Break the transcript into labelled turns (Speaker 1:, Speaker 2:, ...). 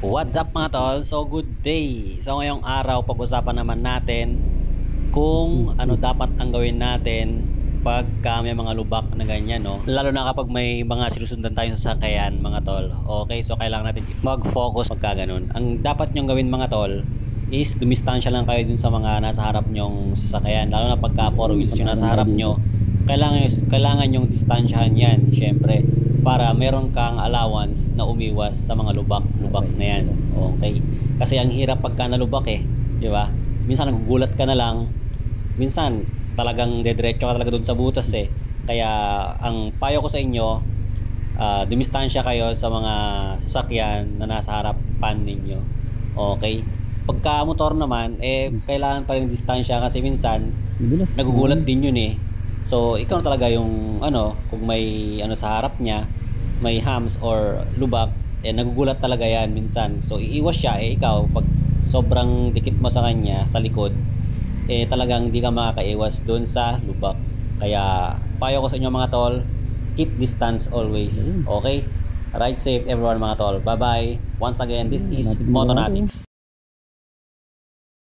Speaker 1: What's up mga tol? So good day! So ngayong araw pag-usapan naman natin kung ano dapat ang gawin natin pagka may mga lubak na ganyan, no? Lalo na kapag may mga sinusundan tayong sasakyan mga tol. Okay, so kailangan natin mag-focus pagka ganun. Ang dapat nyong gawin mga tol is dumistansya lang kayo dun sa mga nasa harap nyong sasakyan. Lalo na pagka 4 wheels yung nasa harap nyo. Kailangan nyong distansyahan yan, syempre, para meron kang allowance na umiwas sa mga lubak-lubak na yan. Okay? Kasi ang hirap pagka nalubak di ba? Minsan nagugulat ka na lang, minsan talagang dediretso ka talaga dun sa butas Kaya ang payo ko sa inyo, dumistansya kayo sa mga sasakyan na nasa harapan ninyo. Okay? Pagka motor naman, kailangan pa rin distansya kasi minsan nagugulat din yun So, ikaw na talaga yung kung may sa harap niya, may hams or lubak, nagugulat talaga yan minsan. So, iiwas siya, ikaw, pag sobrang dikit mo sa kanya, sa likod, talagang hindi ka makakaiwas dun sa lubak. Kaya, payo ko sa inyo mga tol, keep distance always. Okay? Ride safe everyone mga tol. Bye-bye. Once again, this is Motonatics.